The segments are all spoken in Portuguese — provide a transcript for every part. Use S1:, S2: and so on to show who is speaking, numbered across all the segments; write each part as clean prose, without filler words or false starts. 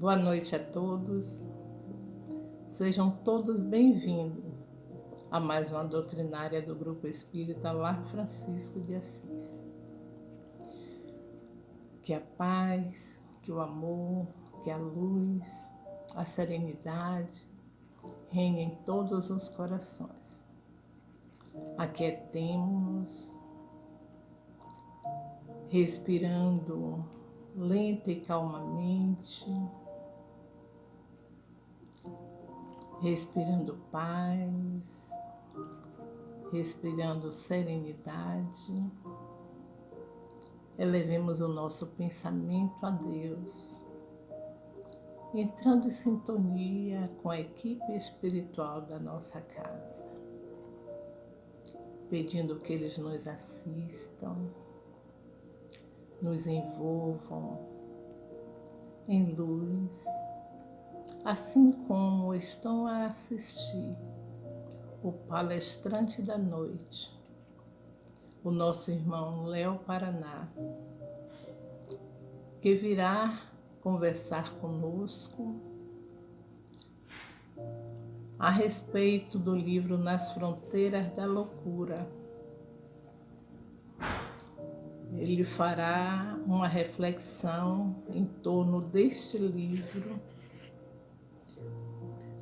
S1: Boa noite a todos. Sejam todos bem-vindos a mais uma doutrinária do Grupo Espírita Lar Francisco de Assis. Que a paz, que o amor, que a luz, a serenidade reine em todos os corações. Aquietemo-nos, respirando lenta e calmamente, respirando paz, respirando serenidade. Elevemos o nosso pensamento a Deus, entrando em sintonia com a equipe espiritual da nossa casa, pedindo que eles nos assistam, nos envolvam em luz, assim como estão a assistir o palestrante da noite, o nosso irmão Léo Paraná, que virá conversar conosco a respeito do livro Nas Fronteiras da Loucura. Ele fará uma reflexão em torno deste livro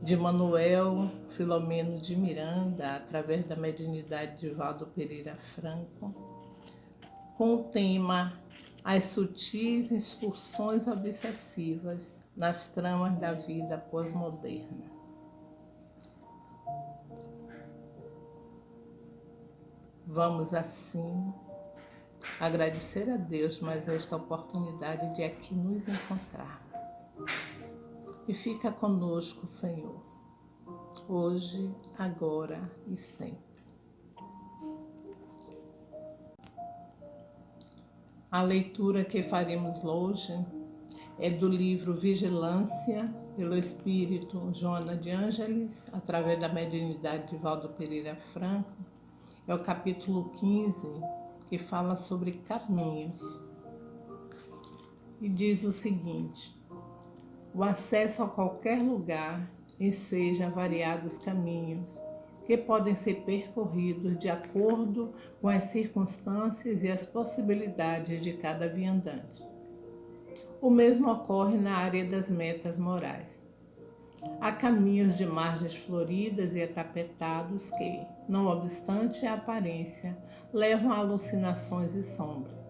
S1: de Manuel Filomeno de Miranda, através da mediunidade de Valdo Pereira Franco, com o tema As sutis incursões obsessivas nas tramas da vida pós-moderna. Vamos assim agradecer a Deus mais esta oportunidade de aqui nos encontrarmos. E fica conosco, Senhor, hoje, agora e sempre. A leitura que faremos hoje é do livro Vigilância, pelo Espírito Joana de Ângeles, através da mediunidade de Valdo Pereira Franco. É o capítulo 15, que fala sobre caminhos. E diz o seguinte: o acesso a qualquer lugar enseja variados caminhos, que podem ser percorridos de acordo com as circunstâncias e as possibilidades de cada viandante. O mesmo ocorre na área das metas morais. Há caminhos de margens floridas e atapetados que, não obstante a aparência, levam a alucinações e sombra.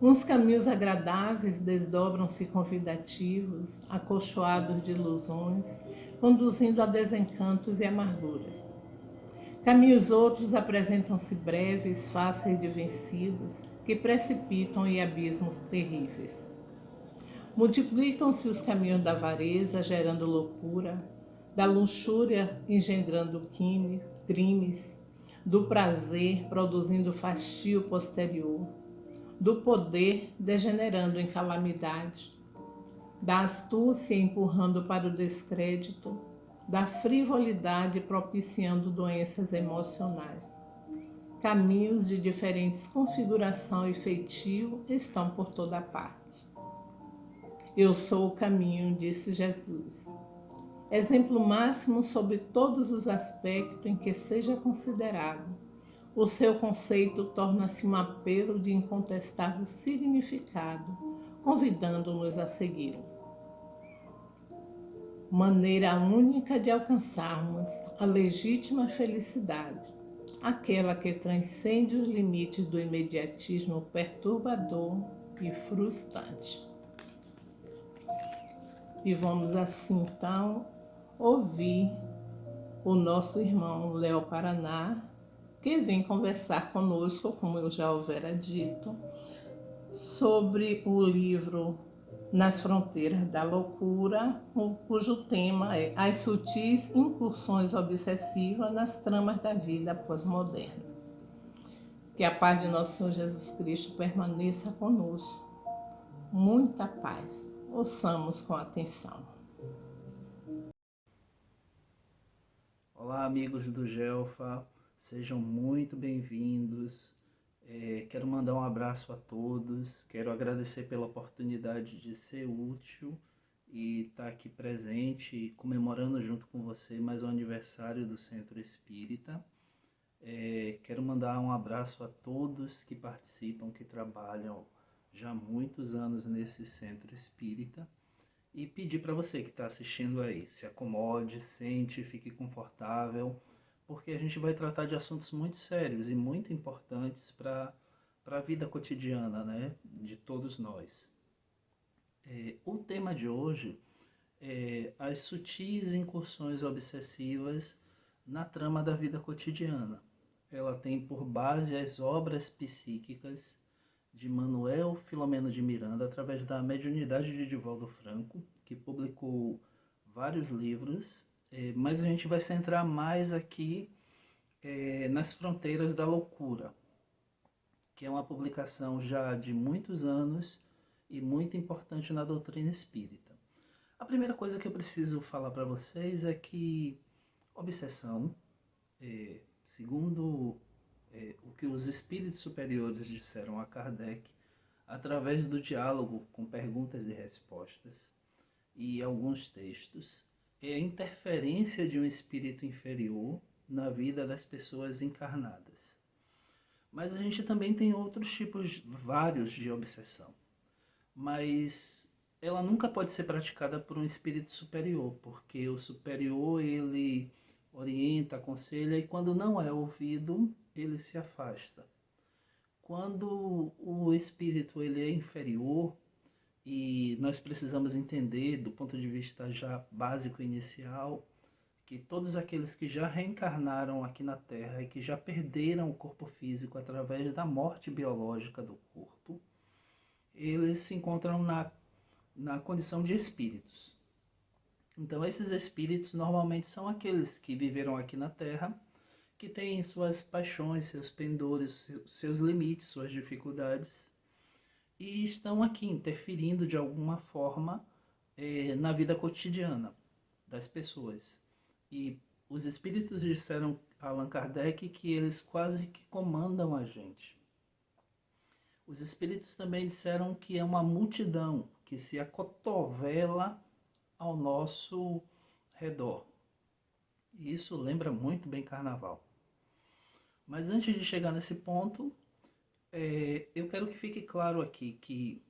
S1: Uns caminhos agradáveis desdobram-se convidativos, acolchoados de ilusões, conduzindo a desencantos e amarguras. Caminhos outros apresentam-se breves, fáceis de vencidos, que precipitam em abismos terríveis. Multiplicam-se os caminhos da avareza, gerando loucura, da luxúria, engendrando crimes, do prazer, produzindo fastio posterior, do poder, degenerando em calamidade, da astúcia, empurrando para o descrédito, da frivolidade, propiciando doenças emocionais. Caminhos de diferentes configuração e feitio estão por toda parte. Eu sou o caminho, disse Jesus. Exemplo máximo sobre todos os aspectos em que seja considerado. O seu conceito torna-se um apelo de incontestável significado, convidando-nos a segui-lo. Maneira única de alcançarmos a legítima felicidade, aquela que transcende os limites do imediatismo perturbador e frustrante. E vamos assim, então, ouvir o nosso irmão Léo Paraná, que vem conversar conosco, como eu já houvera dito, sobre o livro Nas Fronteiras da Loucura, cujo tema é As sutis incursões obsessivas nas tramas da vida pós-moderna. Que a paz de nosso Senhor Jesus Cristo permaneça conosco. Muita paz. Ouçamos com atenção.
S2: Olá, amigos do Gelfa, sejam muito bem-vindos. Quero mandar um abraço a todos, quero agradecer pela oportunidade de ser útil e estar aqui presente, comemorando junto com você mais um aniversário do Centro Espírita. Quero mandar um abraço a todos que participam, que trabalham já há muitos anos nesse Centro Espírita, e pedir para você que está assistindo aí, se acomode, sente, fique confortável, porque a gente vai tratar de assuntos muito sérios e muito importantes para a vida cotidiana, né, de todos nós. O tema de hoje é as sutis incursões obsessivas na trama da vida cotidiana. Ela tem por base as obras psíquicas de Manuel Filomeno de Miranda, através da mediunidade de Divaldo Franco, que publicou vários livros, mas a gente vai centrar mais aqui nas Fronteiras da Loucura, que é uma publicação já de muitos anos e muito importante na doutrina espírita. A primeira coisa que eu preciso falar para vocês é que obsessão, segundo o que os espíritos superiores disseram a Kardec, através do diálogo com perguntas e respostas e alguns textos, é a interferência de um espírito inferior na vida das pessoas encarnadas. Mas a gente também tem outros tipos, vários, de obsessão. Mas ela nunca pode ser praticada por um espírito superior, porque o superior, ele orienta, aconselha, e quando não é ouvido, ele se afasta. Quando o espírito ele é inferior, e nós precisamos entender, do ponto de vista já básico e inicial, que todos aqueles que já reencarnaram aqui na Terra e que já perderam o corpo físico através da morte biológica do corpo, eles se encontram na condição de espíritos. Então esses espíritos normalmente são aqueles que viveram aqui na Terra, que têm suas paixões, seus pendores, seus limites, suas dificuldades, e estão aqui interferindo de alguma forma na vida cotidiana das pessoas. E os espíritos disseram a Allan Kardec que eles quase que comandam a gente. Os espíritos também disseram que é uma multidão que se acotovela ao nosso redor. E isso lembra muito bem Carnaval. Mas antes de chegar nesse ponto, eu quero que fique claro aqui que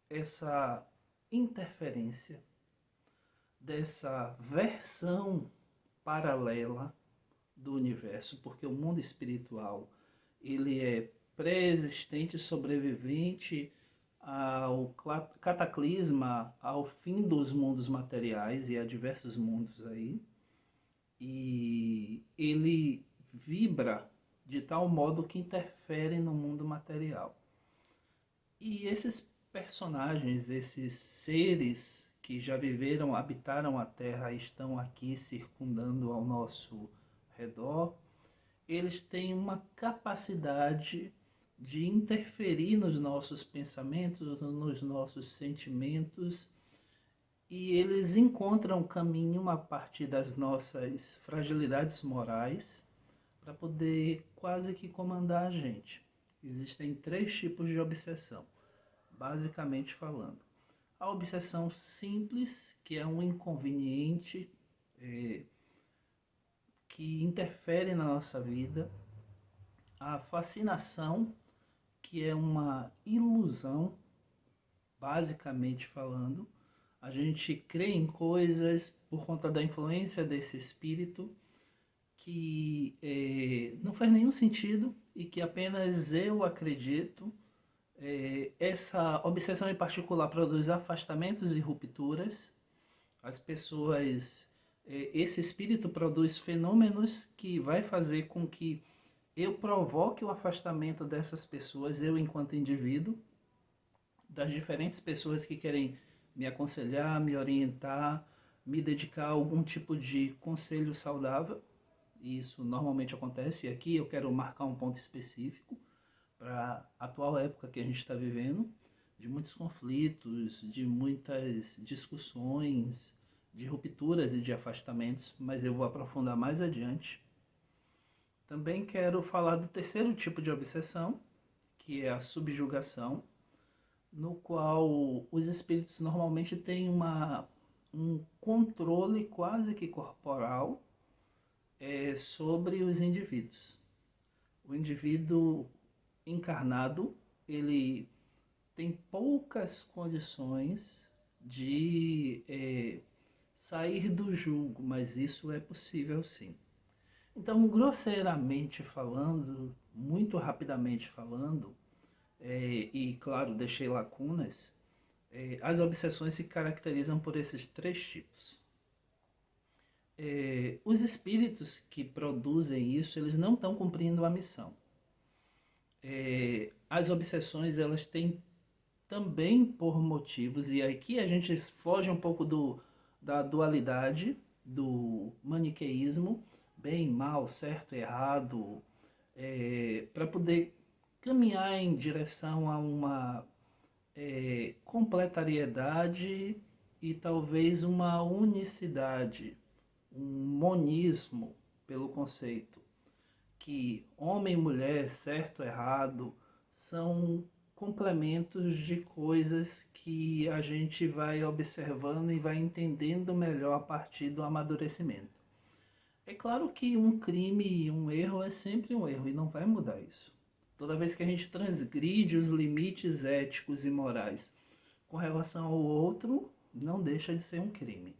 S2: essa interferência dessa versão paralela do universo, porque o mundo espiritual ele é pré-existente, sobrevivente ao cataclisma, ao fim dos mundos materiais, e há diversos mundos aí, e ele vibra de tal modo que interfere no mundo material. E esses personagens, esses seres que já viveram, habitaram a Terra e estão aqui circundando ao nosso redor, eles têm uma capacidade de interferir nos nossos pensamentos, nos nossos sentimentos, e eles encontram caminho a partir das nossas fragilidades morais para poder quase que comandar a gente. Existem 3 tipos de obsessão, basicamente falando. A obsessão simples, que é um inconveniente que interfere na nossa vida. A fascinação, que é uma ilusão, basicamente falando. A gente crê em coisas por conta da influência desse espírito que não faz nenhum sentido e que apenas eu acredito. Essa obsessão em particular produz afastamentos e rupturas. As pessoas, esse espírito produz fenômenos que vai fazer com que eu provoque o afastamento dessas pessoas, eu enquanto indivíduo, das diferentes pessoas que querem me aconselhar, me orientar, me dedicar a algum tipo de conselho saudável. E isso normalmente acontece, e aqui eu quero marcar um ponto específico para a atual época que a gente está vivendo, de muitos conflitos, de muitas discussões, de rupturas e de afastamentos, mas eu vou aprofundar mais adiante. Também quero falar do terceiro tipo de obsessão, que é a subjugação, no qual os espíritos normalmente têm uma um controle quase que corporal sobre os indivíduos. O indivíduo encarnado, ele tem poucas condições de sair do jugo, mas isso é possível sim. Então, grosseiramente falando, muito rapidamente falando, e claro, deixei lacunas, as obsessões se caracterizam por esses três tipos. Os espíritos que produzem isso, eles não estão cumprindo a missão. As obsessões, elas têm também por motivos, e aqui a gente foge um pouco da dualidade, do maniqueísmo, bem, mal, certo, errado, para poder caminhar em direção a uma completariedade e talvez uma unicidade, um monismo pelo conceito, que homem e mulher, certo, errado, são complementos de coisas que a gente vai observando e vai entendendo melhor a partir do amadurecimento. É claro que um crime e um erro é sempre um erro e não vai mudar isso. Toda vez que a gente transgride os limites éticos e morais com relação ao outro, não deixa de ser um crime.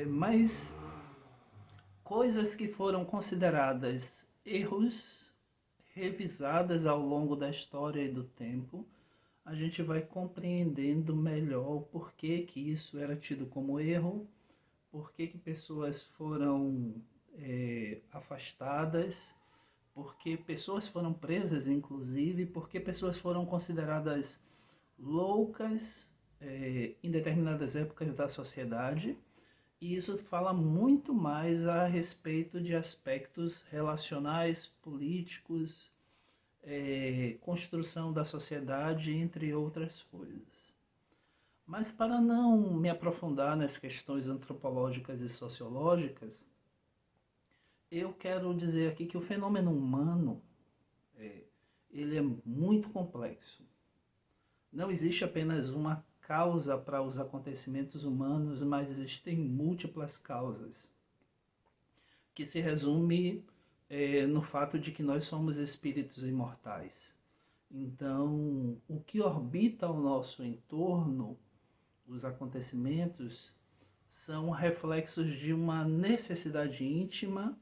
S2: Mas coisas que foram consideradas erros, revisadas ao longo da história e do tempo, a gente vai compreendendo melhor o porquê que isso era tido como erro, porquê que pessoas foram afastadas, porque pessoas foram presas, inclusive, porque pessoas foram consideradas loucas em determinadas épocas da sociedade. E isso fala muito mais a respeito de aspectos relacionais, políticos, construção da sociedade, entre outras coisas. Mas para não me aprofundar nas questões antropológicas e sociológicas, eu quero dizer aqui que o fenômeno humano ele é muito complexo. Não existe apenas uma causa para os acontecimentos humanos, mas existem múltiplas causas, que se resume no fato de que nós somos espíritos imortais. Então, o que orbita ao nosso entorno, os acontecimentos, são reflexos de uma necessidade íntima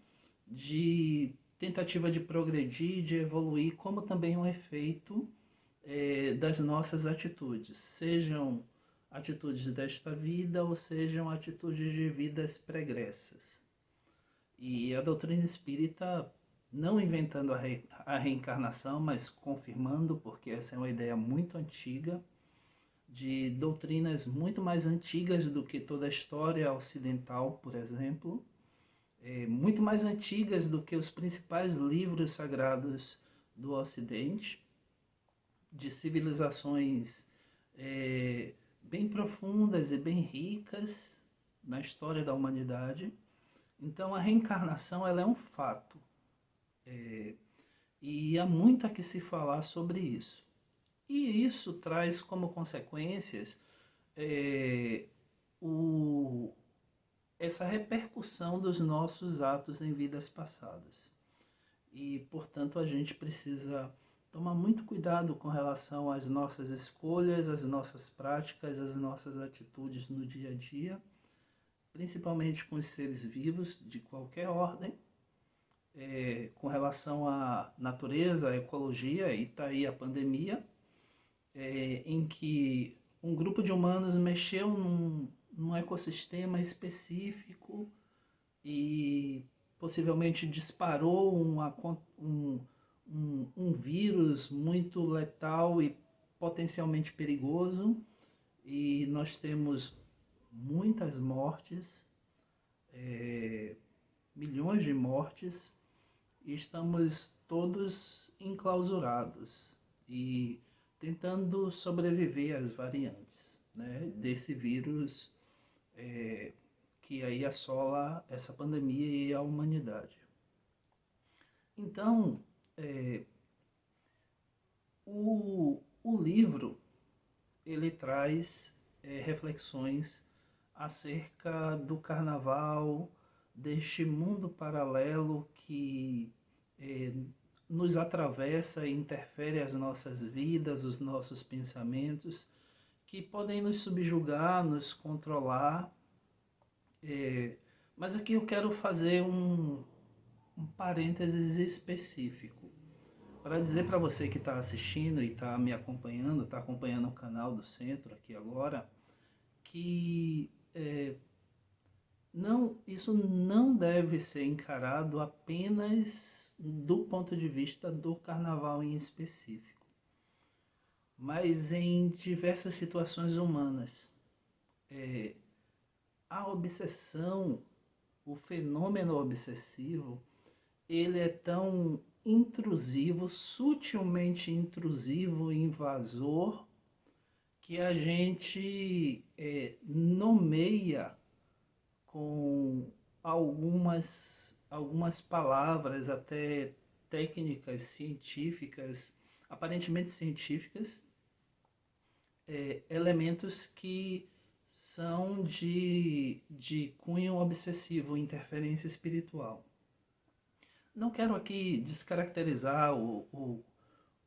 S2: de tentativa de progredir, de evoluir, como também um efeito das nossas atitudes, sejam atitudes desta vida ou sejam atitudes de vidas pregressas. E a doutrina espírita, não inventando a reencarnação, mas confirmando, porque essa é uma ideia muito antiga, de doutrinas muito mais antigas do que toda a história ocidental, por exemplo, muito mais antigas do que os principais livros sagrados do Ocidente, de civilizações bem profundas e bem ricas na história da humanidade. Então a reencarnação ela é um fato, e há muito a que se falar sobre isso. E isso traz como consequências essa repercussão dos nossos atos em vidas passadas. E, portanto, a gente precisa tomar muito cuidado com relação às nossas escolhas, às nossas práticas, às nossas atitudes no dia a dia, principalmente com os seres vivos de qualquer ordem, com relação à natureza, à ecologia, e está aí a pandemia, em que um grupo de humanos mexeu num ecossistema específico e possivelmente disparou um vírus muito letal e potencialmente perigoso, e nós temos muitas mortes, milhões de mortes, e estamos todos enclausurados e tentando sobreviver às variantes, né, desse vírus que aí assola essa pandemia e a humanidade. Então, o livro ele traz reflexões acerca do carnaval, deste mundo paralelo que nos atravessa e interfere as nossas vidas, os nossos pensamentos, que podem nos subjugar, nos controlar. Mas aqui eu quero fazer um parênteses específico para dizer para você que está assistindo e está me acompanhando, está acompanhando o canal do Centro aqui agora, que isso não deve ser encarado apenas do ponto de vista do carnaval em específico, mas em diversas situações humanas. A obsessão, o fenômeno obsessivo, ele é tão intrusivo, sutilmente intrusivo, invasor, que a gente nomeia com algumas palavras, até técnicas científicas, aparentemente científicas, elementos que são de cunho obsessivo, interferência espiritual. Não quero aqui descaracterizar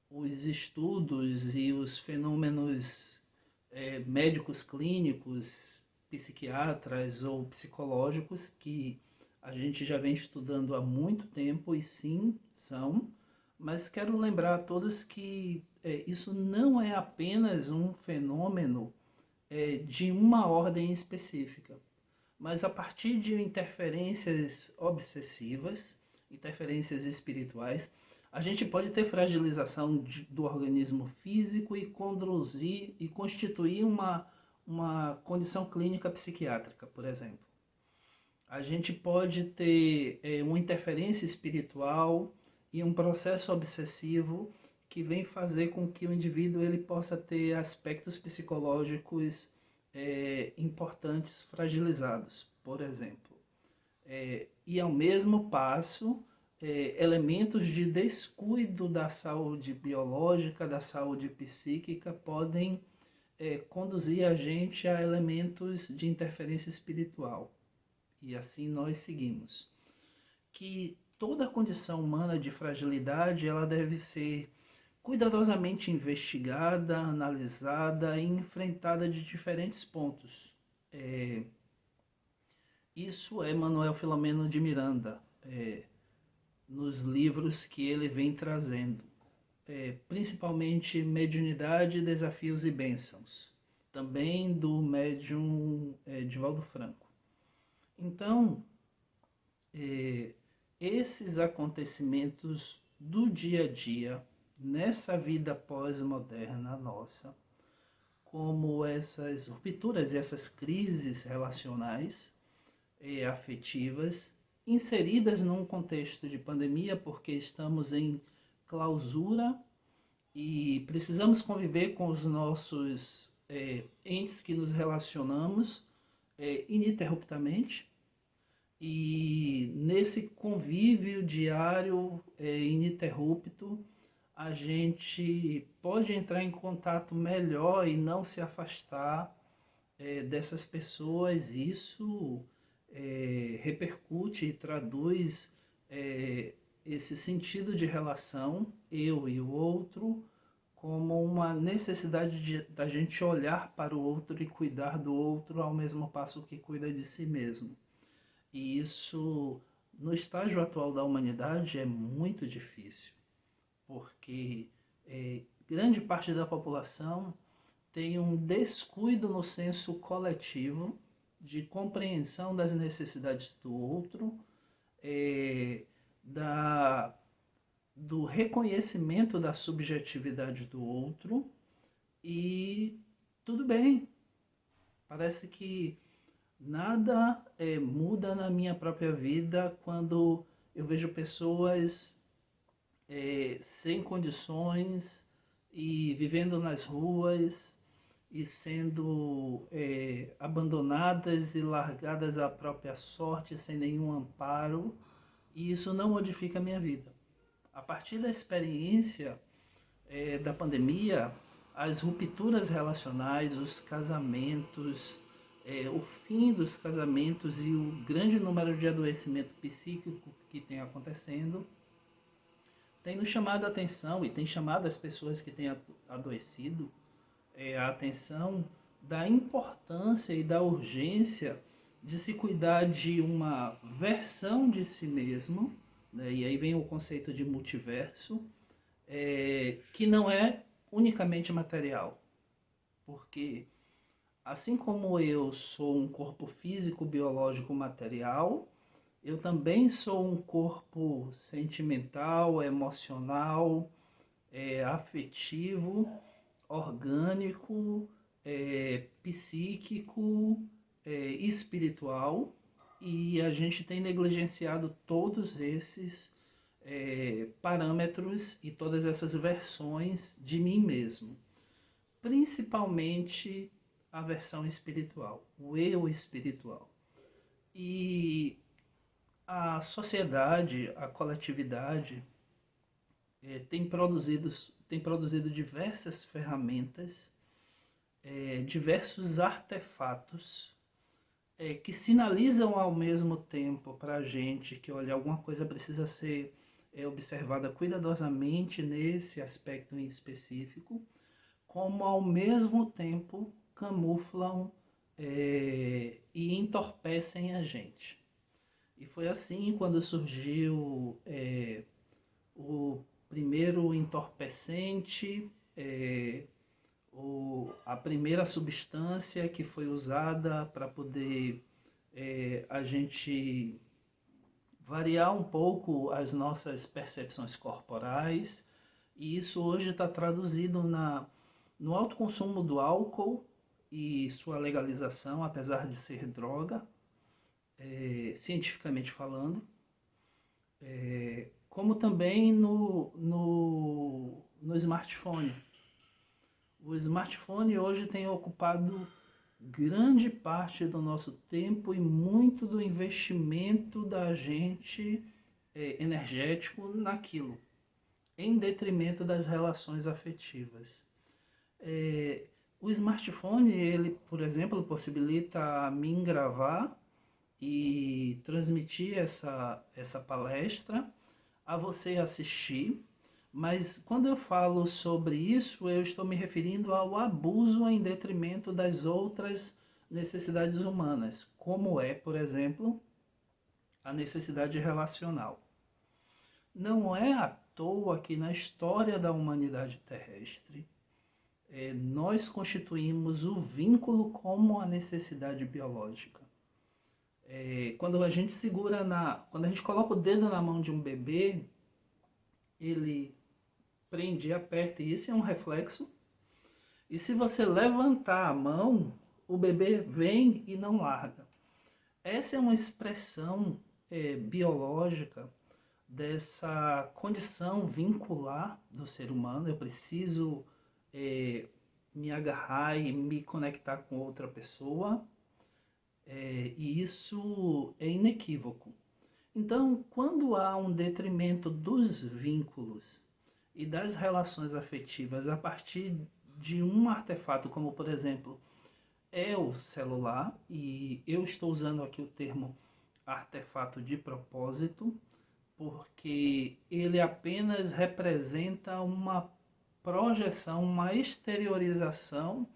S2: os estudos e os fenômenos médicos clínicos, psiquiatras ou psicológicos que a gente já vem estudando há muito tempo, e sim, são, mas quero lembrar a todos que isso não é apenas um fenômeno de uma ordem específica, mas a partir de interferências obsessivas, interferências espirituais, a gente pode ter fragilização do organismo físico e conduzir e constituir uma condição clínica psiquiátrica, por exemplo. A gente pode ter uma interferência espiritual e um processo obsessivo que vem fazer com que o indivíduo ele possa ter aspectos psicológicos importantes fragilizados, por exemplo. E ao mesmo passo, elementos de descuido da saúde biológica, da saúde psíquica, podem conduzir a gente a elementos de interferência espiritual. E assim nós seguimos. Que toda a condição humana de fragilidade ela deve ser cuidadosamente investigada, analisada e enfrentada de diferentes pontos. Isso é Manuel Filomeno de Miranda, nos livros que ele vem trazendo. Principalmente Mediunidade, Desafios e Bênçãos, também do médium Divaldo Franco. Então, esses acontecimentos do dia a dia, nessa vida pós-moderna nossa, como essas rupturas e essas crises relacionais e afetivas, inseridas num contexto de pandemia, porque estamos em clausura e precisamos conviver com os nossos entes que nos relacionamos ininterruptamente, e nesse convívio diário ininterrupto a gente pode entrar em contato melhor e não se afastar dessas pessoas. Isso repercute e traduz esse sentido de relação, eu e o outro, como uma necessidade da gente olhar para o outro e cuidar do outro ao mesmo passo que cuida de si mesmo. E isso, no estágio atual da humanidade, é muito difícil, porque grande parte da população tem um descuido no senso coletivo de compreensão das necessidades do outro, do reconhecimento da subjetividade do outro, e tudo bem. Parece que nada muda na minha própria vida quando eu vejo pessoas sem condições e vivendo nas ruas e sendo abandonadas e largadas à própria sorte, sem nenhum amparo, e isso não modifica a minha vida. A partir da experiência da pandemia, as rupturas relacionais, os casamentos, o fim dos casamentos e o grande número de adoecimento psíquico que tem acontecendo, tem nos chamado a atenção e tem chamado as pessoas que têm adoecido a atenção da importância e da urgência de se cuidar de uma versão de si mesmo, né? E aí vem o conceito de multiverso, que não é unicamente material, porque assim como eu sou um corpo físico, biológico, material, eu também sou um corpo sentimental, emocional, afetivo, orgânico, psíquico, espiritual, e a gente tem negligenciado todos esses parâmetros e todas essas versões de mim mesmo, principalmente a versão espiritual, o eu espiritual. E a sociedade, a coletividade, tem produzido diversas ferramentas, diversos artefatos que sinalizam ao mesmo tempo para a gente que, olha, alguma coisa precisa ser observada cuidadosamente nesse aspecto em específico, como ao mesmo tempo camuflam e entorpecem a gente. E foi assim quando surgiu o primeiro entorpecente, a primeira substância que foi usada para poder a gente variar um pouco as nossas percepções corporais, e isso hoje está traduzido no alto consumo do álcool e sua legalização, apesar de ser droga, cientificamente falando, como também no smartphone. O smartphone hoje tem ocupado grande parte do nosso tempo e muito do investimento da gente energético naquilo, em detrimento das relações afetivas. O smartphone, ele, por exemplo, possibilita a mim gravar e transmitir essa palestra, a você assistir, mas quando eu falo sobre isso, eu estou me referindo ao abuso em detrimento das outras necessidades humanas, como é, por exemplo, a necessidade relacional. Não é à toa que na história da humanidade terrestre, nós constituímos o vínculo como a necessidade biológica. Quando a gente quando a gente coloca o dedo na mão de um bebê, ele prende e aperta, e isso é um reflexo. E se você levantar a mão, o bebê vem e não larga. Essa é uma expressão biológica dessa condição vincular do ser humano. Eu preciso me agarrar e me conectar com outra pessoa, e isso é inequívoco. Então, quando há um detrimento dos vínculos e das relações afetivas a partir de um artefato, como por exemplo é o celular, e eu estou usando aqui o termo artefato de propósito, porque ele apenas representa uma projeção, uma exteriorização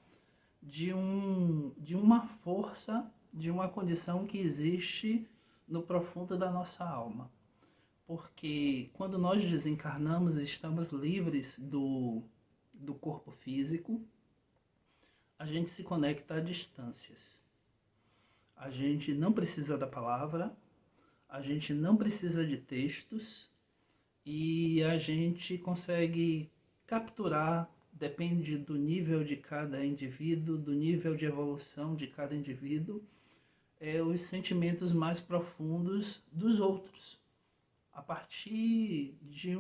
S2: de uma força, de uma condição que existe no profundo da nossa alma. Porque quando nós desencarnamos, estamos livres do corpo físico, a gente se conecta a distâncias. A gente não precisa da palavra, a gente não precisa de textos, e a gente consegue capturar, depende do nível de cada indivíduo, do nível de evolução de cada indivíduo, os sentimentos mais profundos dos outros, a partir de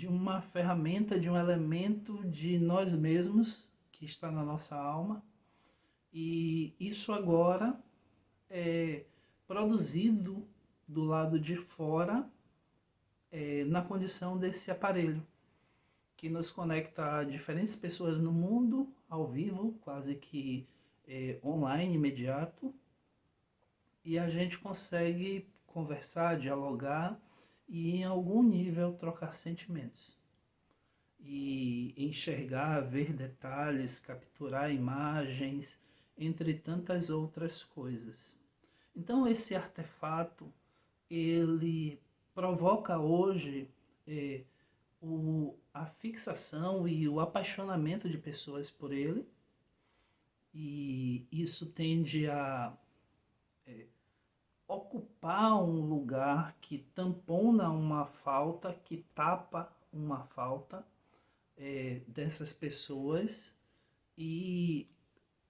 S2: uma ferramenta, de um elemento de nós mesmos que está na nossa alma. E isso agora é produzido do lado de fora, na condição desse aparelho, que nos conecta a diferentes pessoas no mundo, ao vivo, quase que online imediato, e a gente consegue conversar, dialogar e em algum nível trocar sentimentos. E enxergar, ver detalhes, capturar imagens, entre tantas outras coisas. Então esse artefato, ele provoca hoje a fixação e o apaixonamento de pessoas por ele, e isso tende a ocupar um lugar que tampona uma falta, que tapa uma falta dessas pessoas, e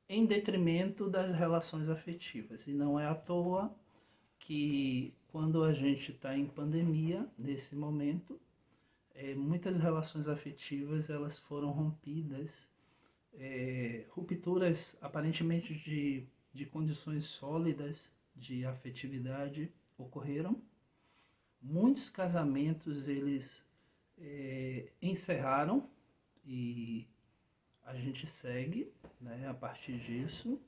S2: em detrimento das relações afetivas. E não é à toa que quando a gente está em pandemia, nesse momento, muitas relações afetivas elas foram rompidas, rupturas aparentemente de condições sólidas de afetividade ocorreram. Muitos casamentos eles encerraram, e a gente segue, né, a partir disso,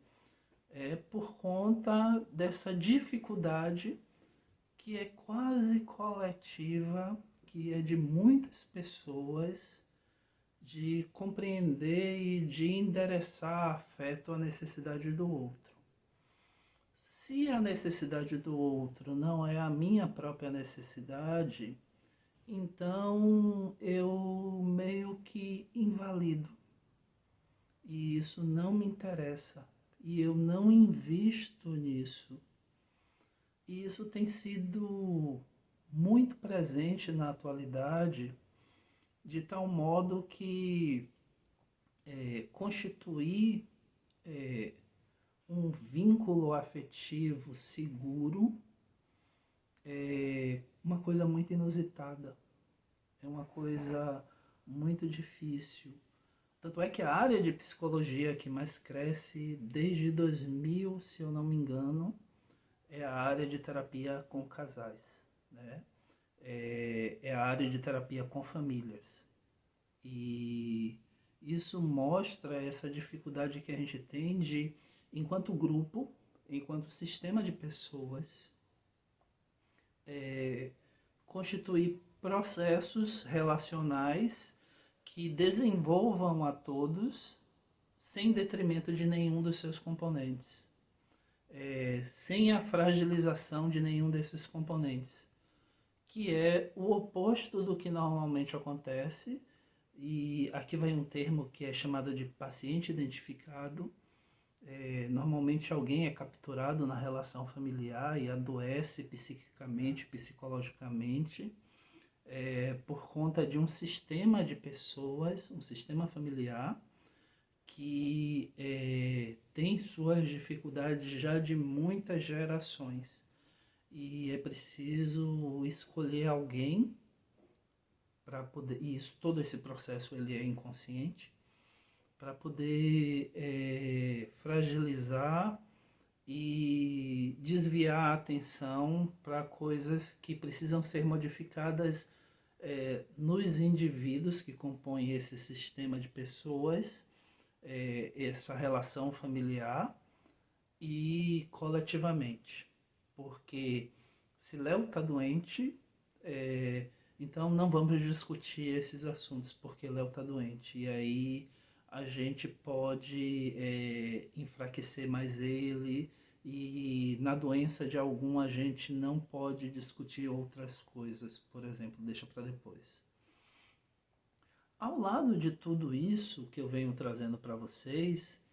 S2: por conta dessa dificuldade que é quase coletiva, que é de muitas pessoas, de compreender e de endereçar afeto à necessidade do outro. Se a necessidade do outro não é a minha própria necessidade, então eu meio que invalido. E isso não me interessa. E eu não invisto nisso. E isso tem sido muito presente na atualidade, de tal modo que constituir um vínculo afetivo seguro é uma coisa muito inusitada, é uma coisa muito difícil. Tanto é que a área de psicologia que mais cresce desde 2000, se eu não me engano, é a área de terapia com casais, né? É a área de terapia com famílias. E isso mostra essa dificuldade que a gente tem de, enquanto grupo, enquanto sistema de pessoas, constituir processos relacionais que desenvolvam a todos sem detrimento de nenhum dos seus componentes, sem a fragilização de nenhum desses componentes, que é o oposto do que normalmente acontece. E aqui vai um termo que é chamado de paciente identificado. Normalmente alguém é capturado na relação familiar e adoece psiquicamente, psicologicamente, por conta de um sistema de pessoas, um sistema familiar, que tem suas dificuldades já de muitas gerações. E é preciso escolher alguém para poder, e isso, todo esse processo ele é inconsciente, para poder fragilizar e desviar a atenção para coisas que precisam ser modificadas nos indivíduos que compõem esse sistema de pessoas, essa relação familiar, e coletivamente. Porque se Léo está doente, então não vamos discutir esses assuntos porque Léo está doente. E aí a gente pode enfraquecer mais ele, e na doença de algum a gente não pode discutir outras coisas, por exemplo, deixa para depois. Ao lado de tudo isso que eu venho trazendo para vocês,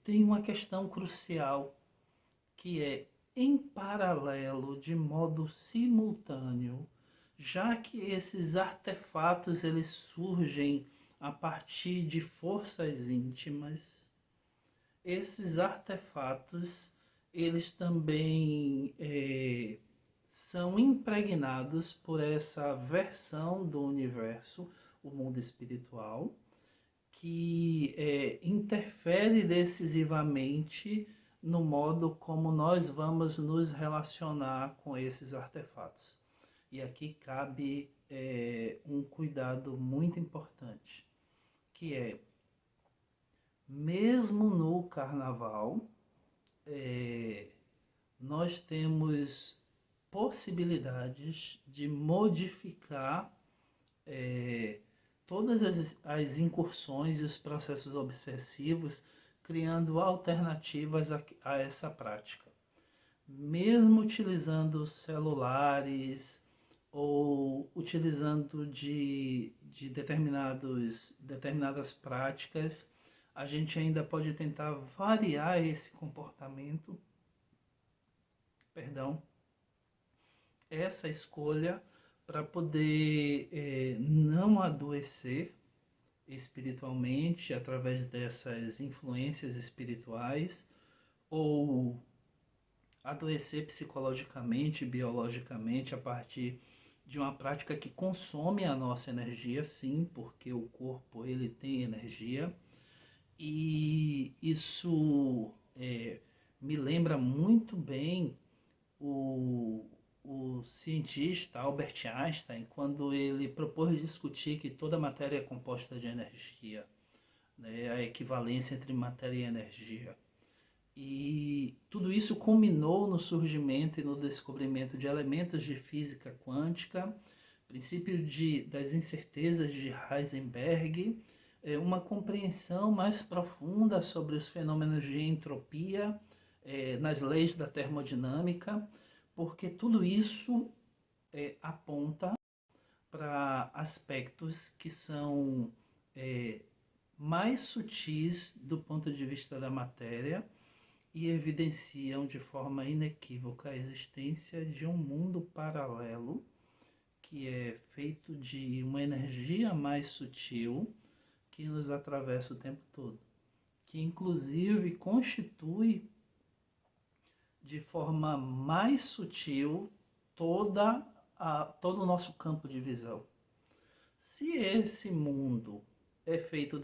S2: tem uma questão crucial, que é, em paralelo, de modo simultâneo, já que esses artefatos eles surgem a partir de forças íntimas, esses artefatos eles também são impregnados por essa versão do universo, o mundo espiritual, que interfere decisivamente no modo como nós vamos nos relacionar com esses artefatos. E aqui cabe um cuidado muito importante, que é Mesmo no carnaval, nós temos possibilidades de modificar todas as incursões e os processos obsessivos, criando alternativas a essa prática. Mesmo utilizando celulares ou utilizando de determinadas práticas, a gente ainda pode tentar variar esse comportamento, essa escolha, para poder não adoecer espiritualmente através dessas influências espirituais, ou adoecer psicologicamente, biologicamente, a partir de uma prática que consome a nossa energia, sim, porque o corpo ele tem energia, e isso me lembra muito bem o, o cientista Albert Einstein, quando ele propôs discutir que toda matéria é composta de energia, né, a equivalência entre matéria e energia. E tudo isso culminou no surgimento e no descobrimento de elementos de física quântica, princípio das incertezas de Heisenberg, uma compreensão mais profunda sobre os fenômenos de entropia nas leis da termodinâmica, porque tudo isso aponta para aspectos que são mais sutis do ponto de vista da matéria e evidenciam de forma inequívoca a existência de um mundo paralelo que é feito de uma energia mais sutil que nos atravessa o tempo todo, que inclusive constitui de forma mais sutil todo o nosso campo de visão. Se esse mundo é feito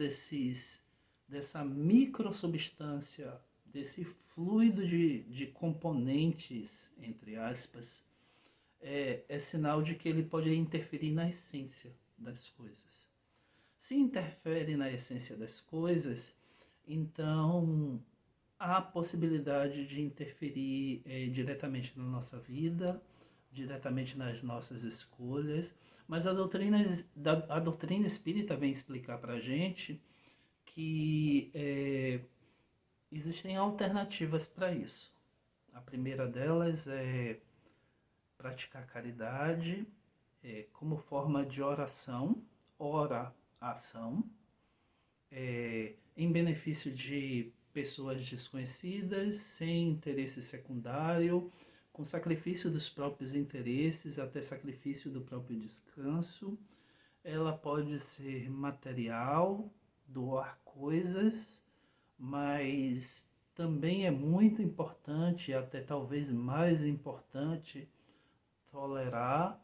S2: dessa microsubstância, desse fluido de componentes, entre aspas, é sinal de que ele pode interferir na essência das coisas. Se interfere na essência das coisas, então há possibilidade de interferir diretamente na nossa vida, diretamente nas nossas escolhas, mas a doutrina espírita vem explicar para a gente que existem alternativas para isso. A primeira delas é praticar caridade como forma de oração, ora-ação, em benefício de pessoas desconhecidas, sem interesse secundário, com sacrifício dos próprios interesses, até sacrifício do próprio descanso. Ela pode ser material, doar coisas, mas também é muito importante, até talvez mais importante, tolerar,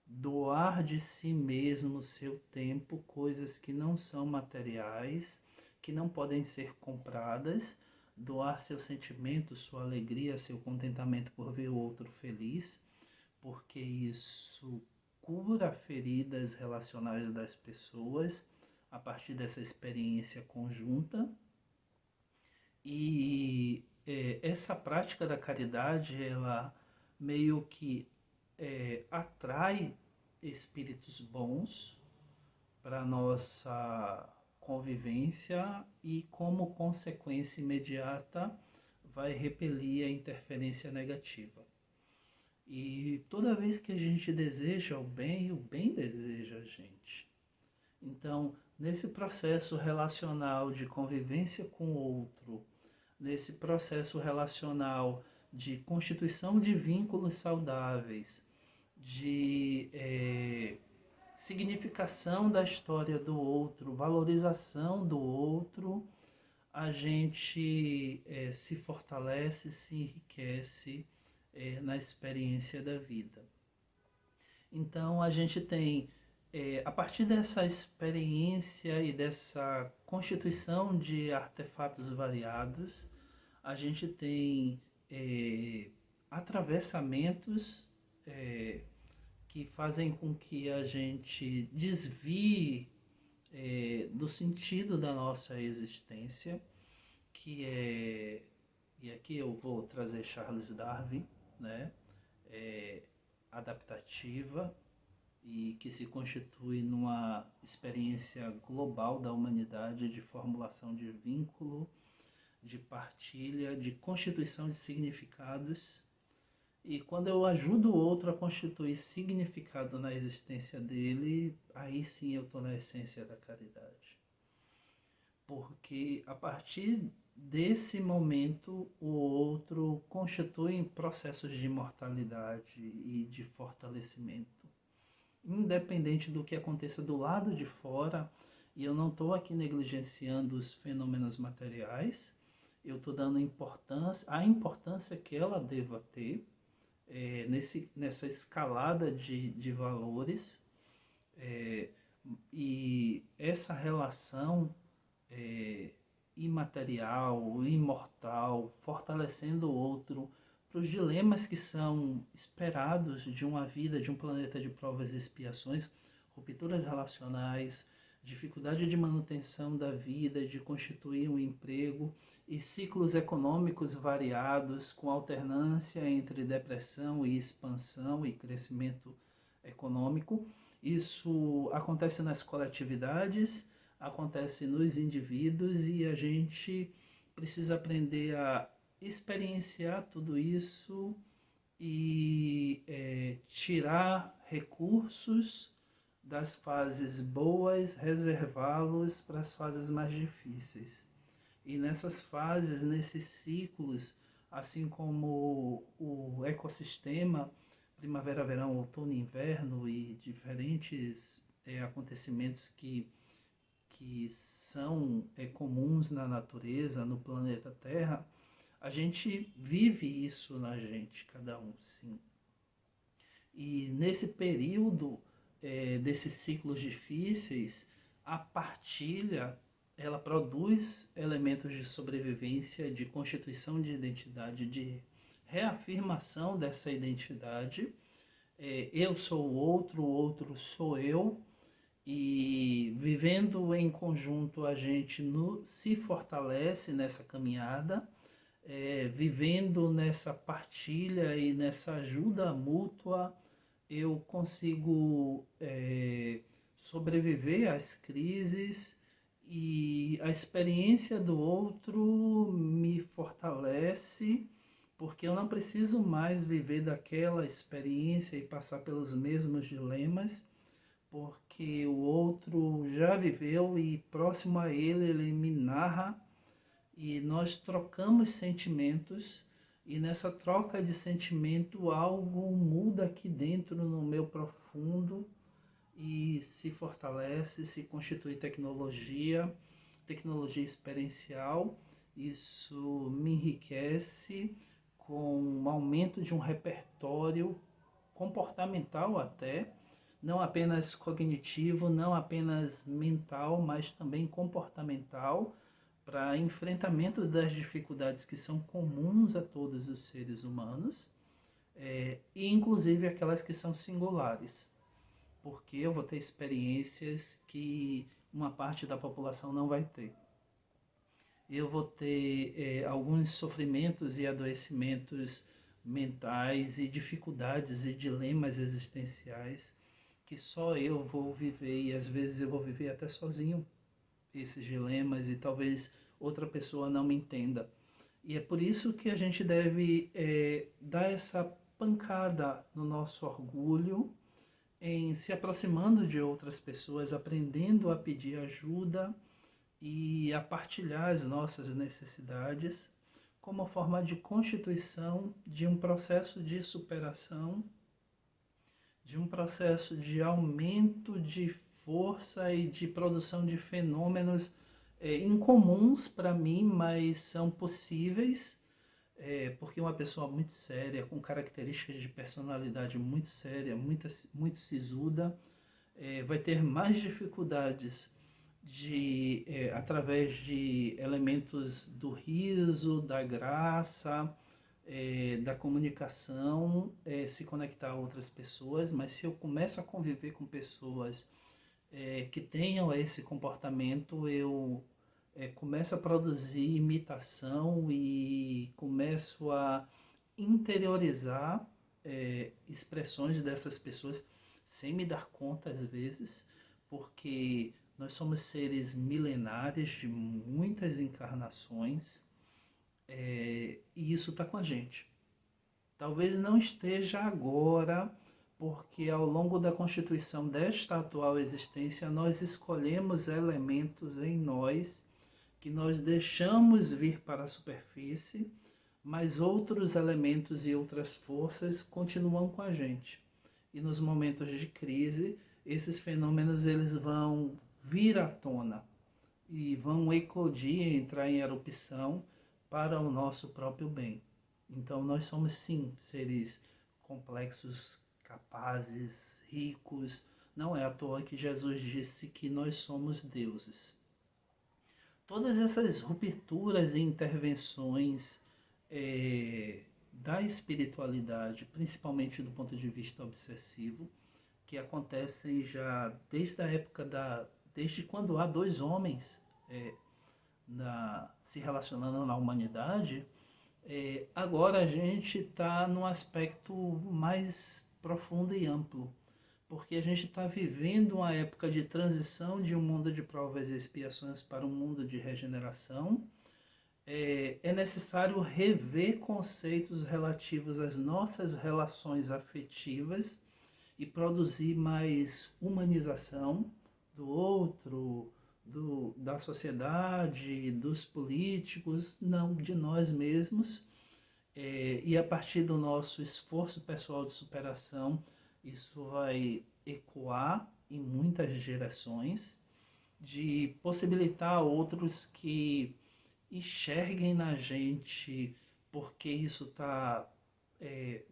S2: doar de si mesmo o seu tempo, coisas que não são materiais, que não podem ser compradas, doar seu sentimento, sua alegria, seu contentamento por ver o outro feliz, porque isso cura feridas relacionais das pessoas a partir dessa experiência conjunta. E essa prática da caridade, ela meio que atrai espíritos bons para nossa convivência e, como consequência imediata, vai repelir a interferência negativa. E toda vez que a gente deseja o bem deseja a gente. Então, nesse processo relacional de convivência com o outro, nesse processo relacional de constituição de vínculos saudáveis, de significação da história do outro, valorização do outro, a gente se fortalece, se enriquece na experiência da vida. Então a gente tem, a partir dessa experiência e dessa constituição de artefatos variados, a gente tem atravessamentos que fazem com que a gente desvie do sentido da nossa existência, e aqui eu vou trazer Charles Darwin, né? Adaptativa e que se constitui numa experiência global da humanidade de formulação de vínculo, de partilha, de constituição de significados. E quando eu ajudo o outro a constituir significado na existência dele, aí sim eu estou na essência da caridade. Porque a partir desse momento o outro constitui processos de imortalidade e de fortalecimento. Independente do que aconteça do lado de fora, e eu não estou aqui negligenciando os fenômenos materiais, eu estou dando a importância que ela deva ter nessa escalada de valores, e essa relação imaterial, imortal, fortalecendo o outro para os dilemas que são esperados de uma vida, de um planeta de provas e expiações, rupturas relacionais, dificuldade de manutenção da vida, de constituir um emprego e ciclos econômicos variados com alternância entre depressão e expansão e crescimento econômico. Isso acontece nas coletividades, acontece nos indivíduos e a gente precisa aprender a experienciar tudo isso e tirar recursos das fases boas, reservá-los para as fases mais difíceis. E nessas fases, nesses ciclos, assim como o ecossistema, primavera, verão, outono e inverno e diferentes acontecimentos que são comuns na natureza, no planeta Terra, a gente vive isso na gente, cada um, sim. E nesse período desses ciclos difíceis, a partilha, ela produz elementos de sobrevivência, de constituição de identidade, de reafirmação dessa identidade. Eu sou o outro sou eu, e vivendo em conjunto a gente se fortalece nessa caminhada, vivendo nessa partilha e nessa ajuda mútua, eu consigo sobreviver às crises, e a experiência do outro me fortalece, porque eu não preciso mais viver daquela experiência e passar pelos mesmos dilemas, porque o outro já viveu e próximo a ele me narra, e nós trocamos sentimentos, e nessa troca de sentimento algo muda aqui dentro no meu profundo e se fortalece, se constitui tecnologia experiencial. Isso me enriquece com o aumento de um repertório comportamental até, não apenas cognitivo, não apenas mental, mas também comportamental, para enfrentamento das dificuldades que são comuns a todos os seres humanos, e inclusive aquelas que são singulares, porque eu vou ter experiências que uma parte da população não vai ter. Eu vou ter alguns sofrimentos e adoecimentos mentais e dificuldades e dilemas existenciais que só eu vou viver, e às vezes eu vou viver até sozinho esses dilemas, e talvez outra pessoa não me entenda. E é por isso que a gente deve dar essa pancada no nosso orgulho, em se aproximando de outras pessoas, aprendendo a pedir ajuda e a partilhar as nossas necessidades como forma de constituição de um processo de superação, de um processo de aumento de força e de produção de fenômenos incomuns para mim, mas são possíveis, porque uma pessoa muito séria, com características de personalidade muito séria, muito sisuda, vai ter mais dificuldades através de elementos do riso, da graça, da comunicação, se conectar a outras pessoas. Mas se eu começo a conviver com pessoas que tenham esse comportamento, eu começo a produzir imitação e começo a interiorizar expressões dessas pessoas sem me dar conta às vezes, porque nós somos seres milenares de muitas encarnações, e isso está com a gente. Talvez não esteja agora, porque ao longo da constituição desta atual existência nós escolhemos elementos em nós que nós deixamos vir para a superfície, mas outros elementos e outras forças continuam com a gente. E nos momentos de crise, esses fenômenos eles vão vir à tona e vão eclodir, entrar em erupção para o nosso próprio bem. Então nós somos sim seres complexos, capazes, ricos. Não é à toa que Jesus disse que nós somos deuses. Todas essas rupturas e intervenções da espiritualidade, principalmente do ponto de vista obsessivo, que acontecem já desde a época desde quando há dois homens se relacionando na humanidade, agora a gente está num aspecto mais profundo e amplo, porque a gente está vivendo uma época de transição de um mundo de provas e expiações para um mundo de regeneração. É necessário rever conceitos relativos às nossas relações afetivas e produzir mais humanização do outro, da sociedade, dos políticos, não de nós mesmos. E a partir do nosso esforço pessoal de superação, isso vai ecoar em muitas direções, de possibilitar a outros que enxerguem na gente, porque isso está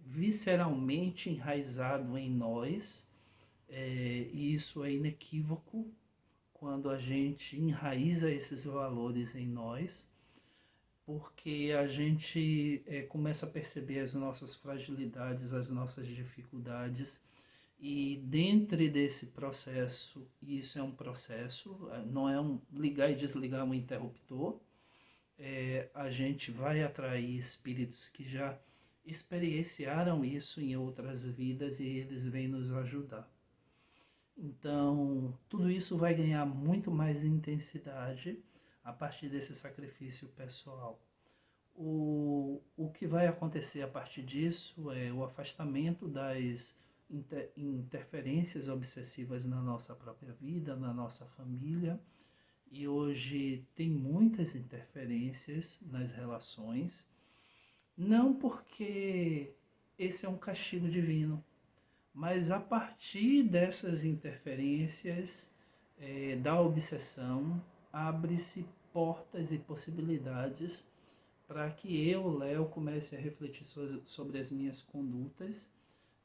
S2: visceralmente enraizado em nós, e isso é inequívoco quando a gente enraiza esses valores em nós, porque a gente começa a perceber as nossas fragilidades, as nossas dificuldades, e dentro desse processo, isso é um processo, não é um ligar e desligar um interruptor, a gente vai atrair espíritos que já experienciaram isso em outras vidas e eles vêm nos ajudar. Então, tudo isso vai ganhar muito mais intensidade a partir desse sacrifício pessoal. O que vai acontecer a partir disso é o afastamento das interferências obsessivas na nossa própria vida, na nossa família. E hoje tem muitas interferências nas relações, não porque esse é um castigo divino, mas a partir dessas interferências da obsessão, abre-se portas e possibilidades para que eu, Léo, comece a refletir sobre as minhas condutas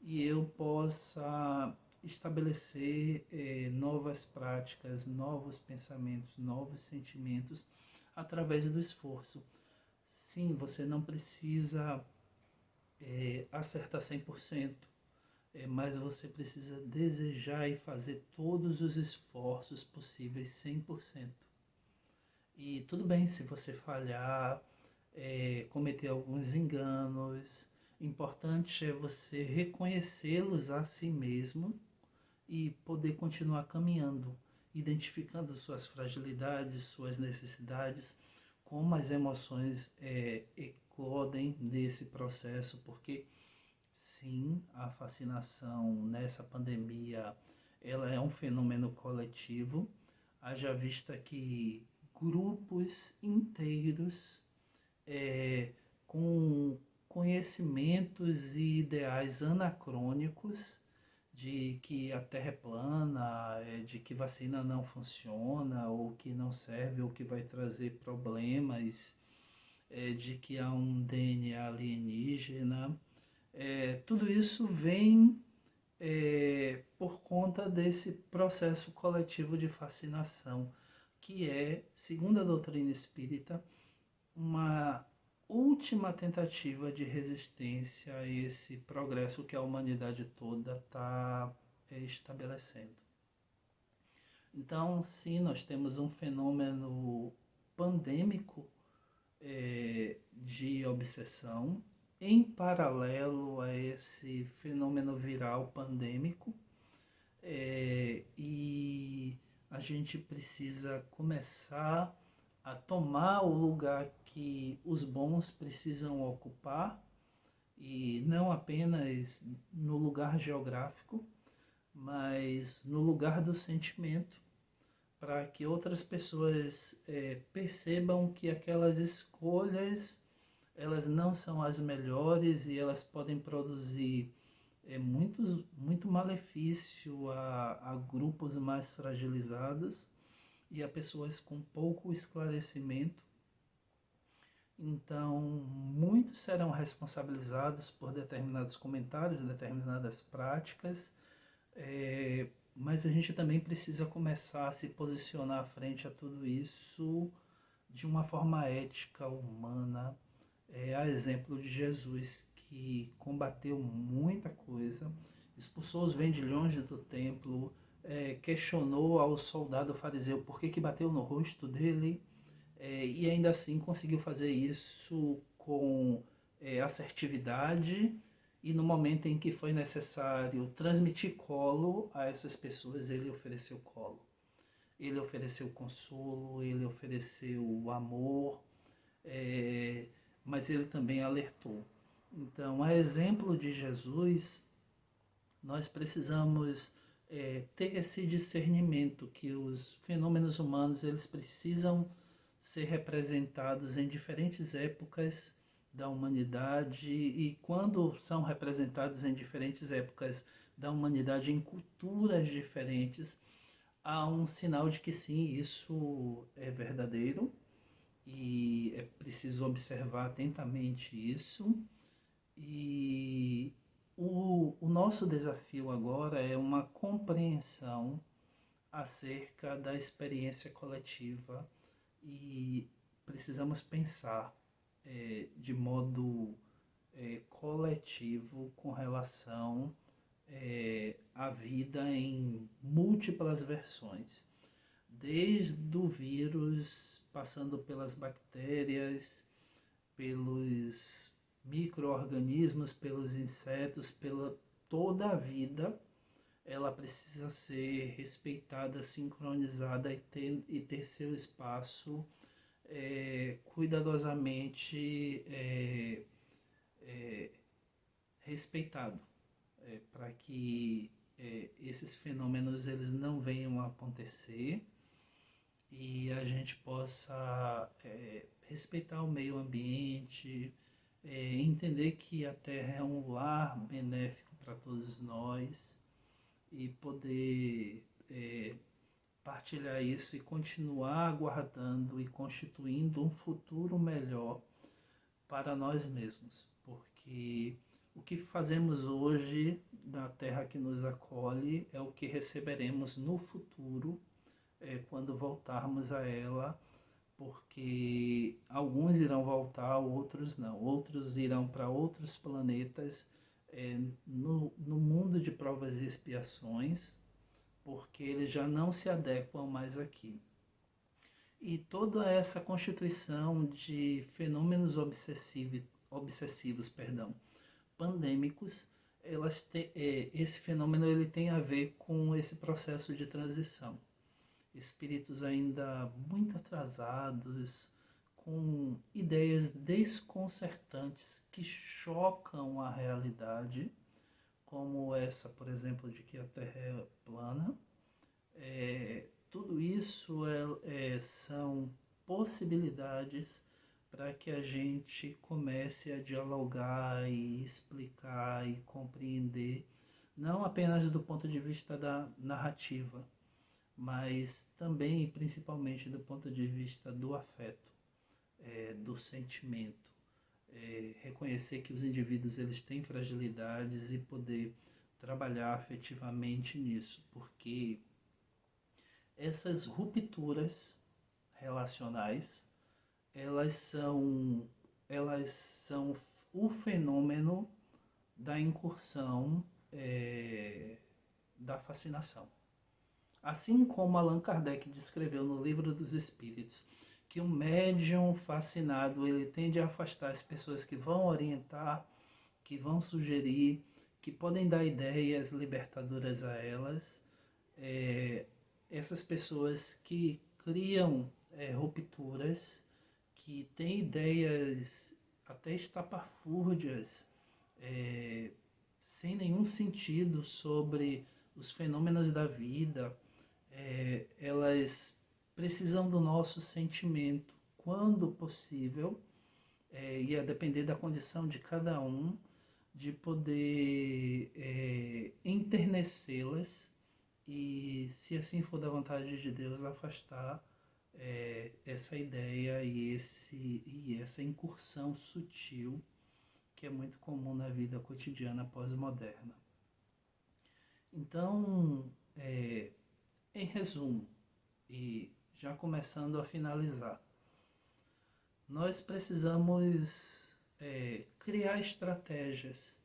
S2: e eu possa estabelecer novas práticas, novos pensamentos, novos sentimentos através do esforço. Sim, você não precisa acertar 100%, mas você precisa desejar e fazer todos os esforços possíveis 100%. E tudo bem se você falhar, cometer alguns enganos. Importante é você reconhecê-los a si mesmo e poder continuar caminhando, identificando suas fragilidades, suas necessidades, como as emoções eclodem nesse processo, porque sim, a fascinação nessa pandemia ela é um fenômeno coletivo, haja vista que grupos inteiros com conhecimentos e ideais anacrônicos de que a Terra é plana, de que vacina não funciona, ou que não serve, ou que vai trazer problemas, de que há um DNA alienígena. Tudo isso vem por conta desse processo coletivo de fascinação, que é, segundo a doutrina espírita, uma última tentativa de resistência a esse progresso que a humanidade toda está estabelecendo. Então, sim, nós temos um fenômeno pandêmico de obsessão, em paralelo a esse fenômeno viral pandêmico, e a gente precisa começar a tomar o lugar que os bons precisam ocupar, e não apenas no lugar geográfico, mas no lugar do sentimento, para que outras pessoas percebam que aquelas escolhas elas não são as melhores e elas podem produzir muito malefício a grupos mais fragilizados e a pessoas com pouco esclarecimento. Então, muitos serão responsabilizados por determinados comentários, determinadas práticas, mas a gente também precisa começar a se posicionar frente a tudo isso de uma forma ética, humana, a exemplo de Jesus, que combateu muita coisa, expulsou os vendilhões do templo, questionou ao soldado fariseu por que bateu no rosto dele, e ainda assim conseguiu fazer isso com assertividade, e no momento em que foi necessário transmitir colo a essas pessoas, ele ofereceu colo. Ele ofereceu consolo, ele ofereceu amor, mas ele também alertou. Então, a exemplo de Jesus, nós precisamos ter esse discernimento que os fenômenos humanos eles precisam ser representados em diferentes épocas da humanidade, e quando são representados em diferentes épocas da humanidade, em culturas diferentes, há um sinal de que sim, isso é verdadeiro, e é preciso observar atentamente isso. E o nosso desafio agora é uma compreensão acerca da experiência coletiva, e precisamos pensar de modo coletivo com relação à vida em múltiplas versões, desde o vírus, passando pelas bactérias, pelos micro-organismos, pelos insetos, pela toda a vida. Ela precisa ser respeitada, sincronizada e ter seu espaço cuidadosamente respeitado, para que esses fenômenos eles não venham a acontecer e a gente possa respeitar o meio ambiente, entender que a Terra é um lar benéfico para todos nós, e poder partilhar isso e continuar aguardando e constituindo um futuro melhor para nós mesmos, porque o que fazemos hoje na terra que nos acolhe é o que receberemos no futuro, quando voltarmos a ela, porque alguns irão voltar, outros não, outros irão para outros planetas, no mundo de provas e expiações, porque eles já não se adequam mais aqui. E toda essa constituição de fenômenos obsessivos, pandêmicos, esse fenômeno ele tem a ver com esse processo de transição. Espíritos ainda muito atrasados, com ideias desconcertantes que chocam a realidade, como essa, por exemplo, de que a Terra é plana. Tudo isso são possibilidades para que a gente comece a dialogar e explicar e compreender, não apenas do ponto de vista da narrativa, mas também e principalmente do ponto de vista do afeto, do sentimento. Reconhecer que os indivíduos eles têm fragilidades e poder trabalhar afetivamente nisso, porque essas rupturas relacionais elas são o fenômeno da incursão, da fascinação. Assim como Allan Kardec descreveu no Livro dos Espíritos que o médium fascinado ele tende a afastar as pessoas que vão orientar, que vão sugerir, que podem dar ideias libertadoras a elas. Essas pessoas que criam rupturas, que têm ideias até estapafúrdias, sem nenhum sentido sobre os fenômenos da vida, elas precisam do nosso sentimento, quando possível, e a depender da condição de cada um, de poder enternecê-las e, se assim for da vontade de Deus, afastar essa ideia e essa incursão sutil que é muito comum na vida cotidiana pós-moderna. Então, em resumo, e já começando a finalizar, nós precisamos criar estratégias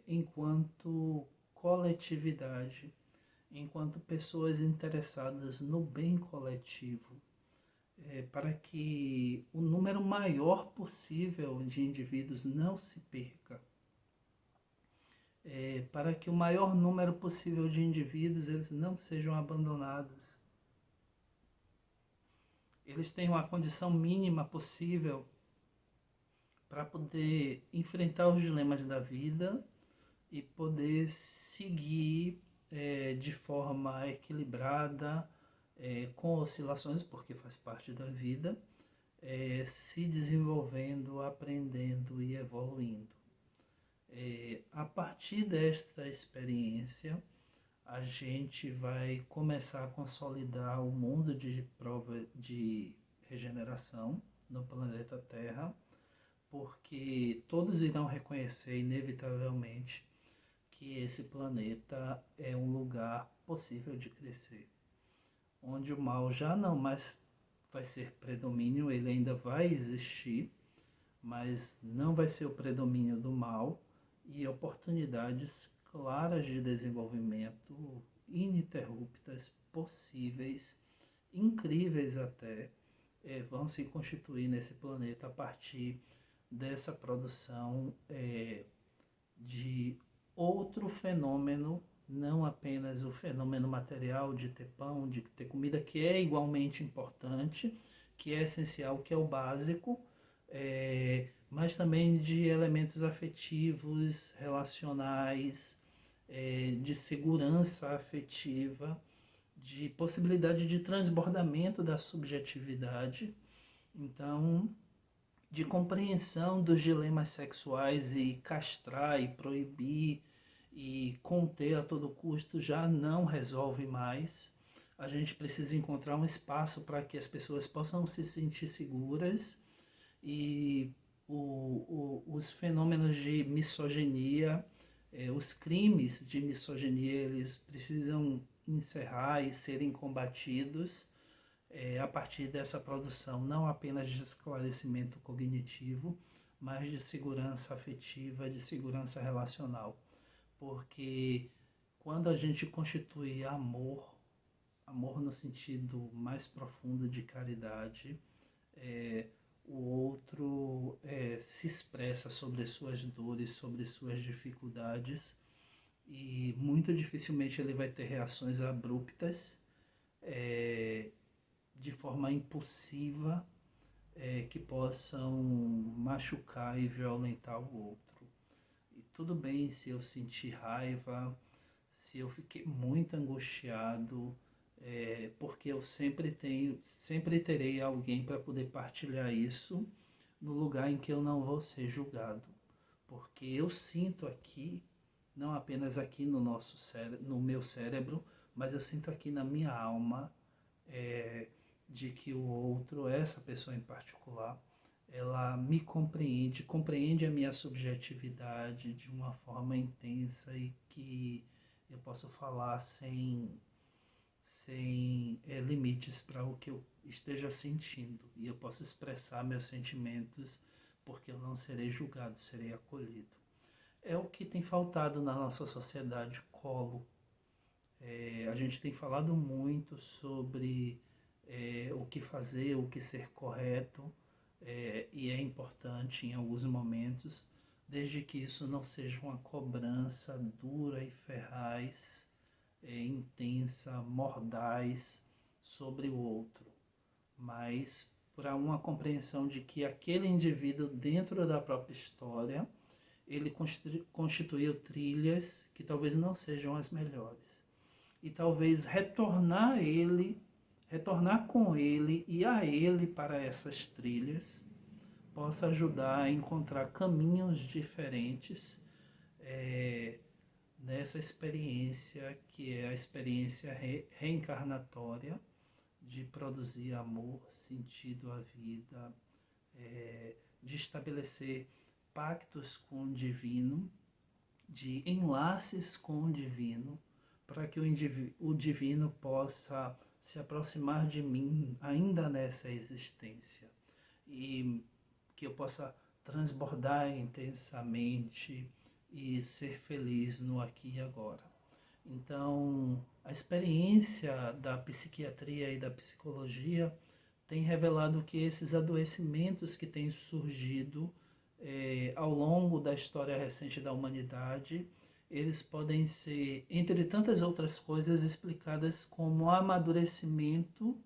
S2: enquanto coletividade, enquanto pessoas interessadas no bem coletivo, para que o número maior possível de indivíduos não se perca, para que o maior número possível de indivíduos eles não sejam abandonados, eles tenham a condição mínima possível para poder enfrentar os dilemas da vida e poder seguir de forma equilibrada, com oscilações, porque faz parte da vida, se desenvolvendo, aprendendo e evoluindo. A partir desta experiência, a gente vai começar a consolidar o mundo de prova de regeneração no planeta Terra, porque todos irão reconhecer inevitavelmente que esse planeta é um lugar possível de crescer, onde o mal já não mais vai ser predomínio, ele ainda vai existir, mas não vai ser o predomínio do mal, e oportunidades claras de desenvolvimento ininterruptas, possíveis, incríveis até, vão se constituir nesse planeta a partir dessa produção de outro fenômeno, não apenas o fenômeno material de ter pão, de ter comida, que é igualmente importante, que é essencial, que é o básico, mas também de elementos afetivos, relacionais, de segurança afetiva, de possibilidade de transbordamento da subjetividade, então, de compreensão dos dilemas sexuais, e castrar e proibir e conter a todo custo já não resolve mais. A gente precisa encontrar um espaço para que as pessoas possam se sentir seguras, e os fenômenos de misoginia, os crimes de misoginia, eles precisam encerrar e serem combatidos a partir dessa produção, não apenas de esclarecimento cognitivo, mas de segurança afetiva, de segurança relacional. Porque quando a gente constitui amor no sentido mais profundo de caridade, o outro se expressa sobre suas dores, sobre suas dificuldades, e muito dificilmente ele vai ter reações abruptas, de forma impulsiva, que possam machucar e violentar o outro. E tudo bem se eu sentir raiva, se eu fiquei muito angustiado, porque eu sempre terei alguém para poder partilhar isso, no lugar em que eu não vou ser julgado, porque eu sinto aqui, não apenas aqui no meu cérebro, mas eu sinto aqui na minha alma, de que o outro, essa pessoa em particular, ela me compreende a minha subjetividade de uma forma intensa, e que eu posso falar sem limites para o que eu esteja sentindo, e eu posso expressar meus sentimentos, porque eu não serei julgado, serei acolhido. É o que tem faltado na nossa sociedade colo. A gente tem falado muito sobre o que fazer, o que ser correto, e é importante em alguns momentos, desde que isso não seja uma cobrança dura e ferraz, intensa, mordaz sobre o outro, mas para uma compreensão de que aquele indivíduo dentro da própria história, ele constituiu trilhas que talvez não sejam as melhores. E talvez retornar com ele e a ele para essas trilhas, possa ajudar a encontrar caminhos diferentes nessa experiência que é a experiência reencarnatória de produzir amor, sentido à vida, de estabelecer pactos com o divino, de enlaces com o divino, para que o divino possa se aproximar de mim ainda nessa existência e que eu possa transbordar intensamente e ser feliz no aqui e agora. Então, a experiência da psiquiatria e da psicologia tem revelado que esses adoecimentos que têm surgido ao longo da história recente da humanidade, eles podem ser, entre tantas outras coisas, explicadas como amadurecimento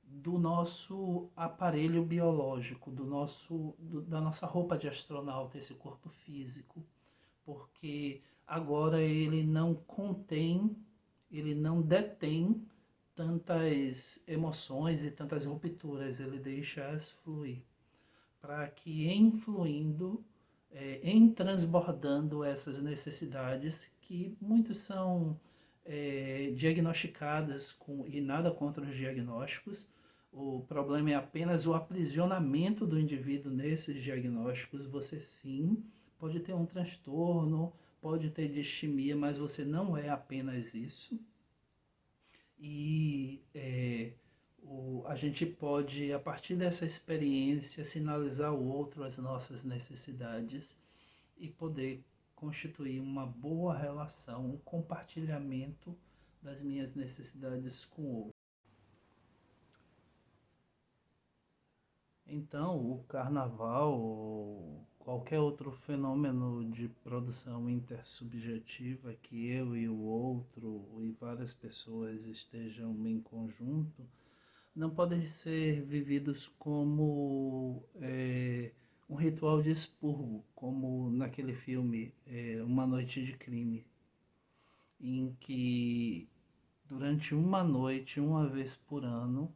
S2: do nosso aparelho biológico, da nossa roupa de astronauta, esse corpo físico, porque agora ele não contém, ele não detém tantas emoções e tantas rupturas, ele deixa-as fluir, para que em fluindo, em transbordando essas necessidades, que muitos são diagnosticadas, e nada contra os diagnósticos, o problema é apenas o aprisionamento do indivíduo nesses diagnósticos. Você sim pode ter um transtorno, pode ter distimia, mas você não é apenas isso. E a gente pode, a partir dessa experiência, sinalizar ao outro as nossas necessidades e poder constituir uma boa relação, um compartilhamento das minhas necessidades com o outro. Então, o carnaval ou qualquer outro fenômeno de produção intersubjetiva que eu e o outro e várias pessoas estejam em conjunto, não podem ser vividos como um ritual de expurgo, como naquele filme Uma Noite de Crime, em que durante uma noite, uma vez por ano,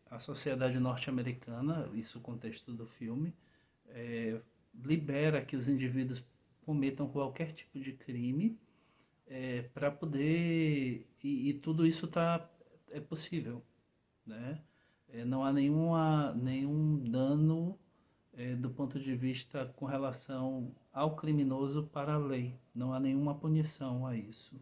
S2: a sociedade norte-americana, isso é o contexto do filme, libera que os indivíduos cometam qualquer tipo de crime para poder... E tudo isso é possível, né? Não há nenhum dano do ponto de vista com relação ao criminoso para a lei. Não há nenhuma punição a isso.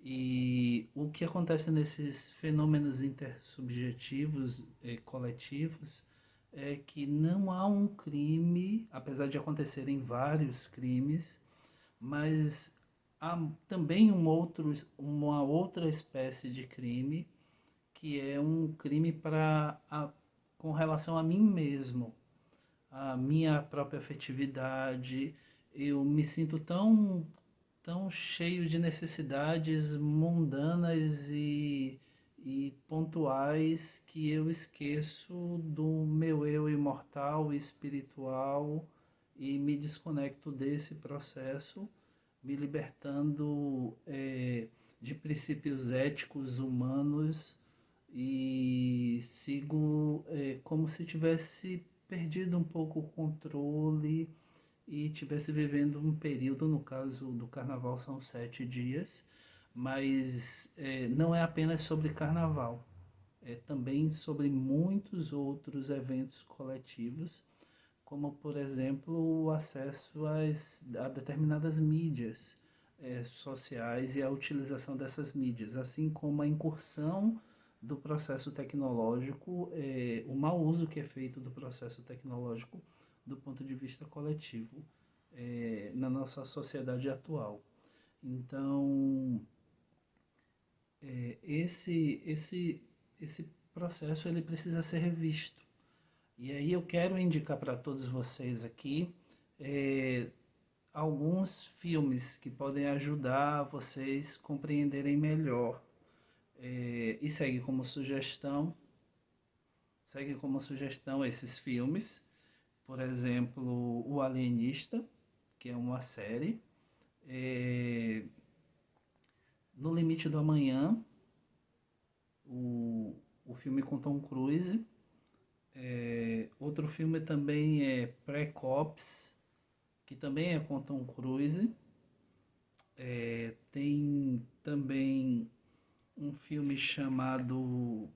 S2: E o que acontece nesses fenômenos intersubjetivos, coletivos, é que não há um crime, apesar de acontecerem vários crimes, mas há também uma outra espécie de crime, que é um crime com relação a mim mesmo, a minha própria afetividade. Eu me sinto tão cheio de necessidades mundanas e pontuais que eu esqueço do meu eu imortal e espiritual e me desconecto desse processo, me libertando de princípios éticos humanos e sigo como se tivesse perdido um pouco o controle e estivesse vivendo um período, no caso do carnaval são 7 dias, mas não é apenas sobre carnaval, é também sobre muitos outros eventos coletivos, como por exemplo o acesso a determinadas mídias sociais e a utilização dessas mídias, assim como a incursão do processo tecnológico, o mau uso que é feito do processo tecnológico do ponto de vista coletivo na nossa sociedade atual. Então, esse processo ele precisa ser revisto. E aí eu quero indicar para todos vocês aqui é, alguns filmes que podem ajudar vocês a compreenderem melhor. E segue como sugestão esses filmes, por exemplo, O Alienista, que é uma série, é, No Limite do Amanhã, o filme com Tom Cruise. Outro filme também é Pré-Cops, que também é com Tom Cruise. Tem também um filme chamado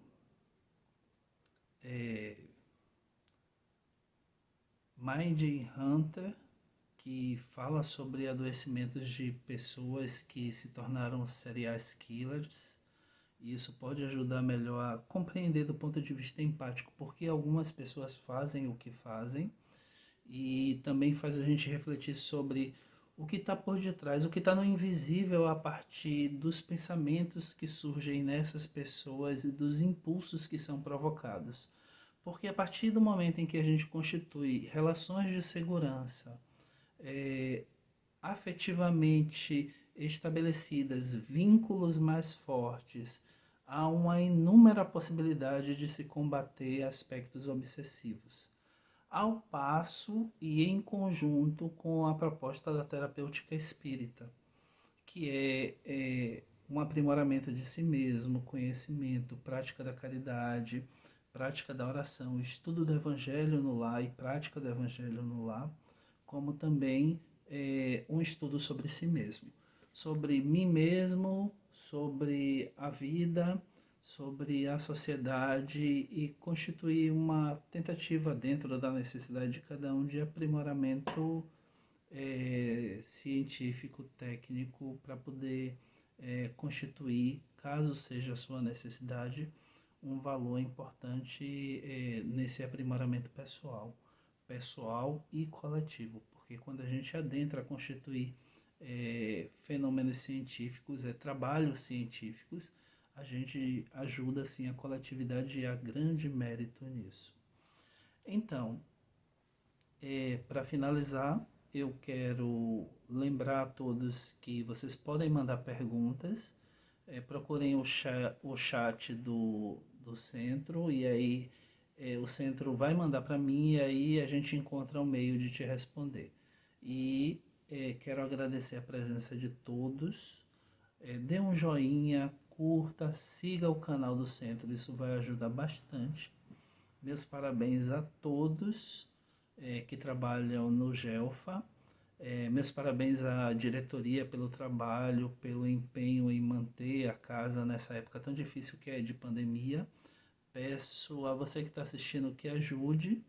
S2: Mind Hunter, que fala sobre adoecimentos de pessoas que se tornaram serial killers. E isso pode ajudar melhor a compreender do ponto de vista empático porque algumas pessoas fazem o que fazem, e também faz a gente refletir sobre o que está por detrás, o que está no invisível a partir dos pensamentos que surgem nessas pessoas e dos impulsos que são provocados. Porque a partir do momento em que a gente constitui relações de segurança afetivamente estabelecidas, vínculos mais fortes, há uma inúmera possibilidade de se combater aspectos obsessivos. Ao passo e em conjunto com a proposta da terapêutica espírita, que é um aprimoramento de si mesmo, conhecimento, prática da caridade, prática da oração, estudo do Evangelho no lar e prática do Evangelho no lar, como também um estudo sobre si mesmo, sobre mim mesmo, sobre a vida, sobre a sociedade, e constituir uma tentativa dentro da necessidade de cada um de aprimoramento científico, técnico, para poder constituir, caso seja a sua necessidade, um valor importante nesse aprimoramento pessoal e coletivo, porque quando a gente adentra a constituir fenômenos científicos, trabalhos científicos, a gente ajuda assim a coletividade, e há grande mérito nisso. Então, para finalizar, eu quero lembrar a todos que vocês podem mandar perguntas. Procurem o chat do centro, e aí o centro vai mandar para mim, e aí a gente encontra um meio de te responder. E quero agradecer a presença de todos. Dê um joinha, curta, siga o canal do centro, isso vai ajudar bastante. Meus parabéns a todos que trabalham no GELFA. Meus parabéns à diretoria pelo trabalho, pelo empenho em manter a casa nessa época tão difícil que é de pandemia. Peço a você que está assistindo que ajude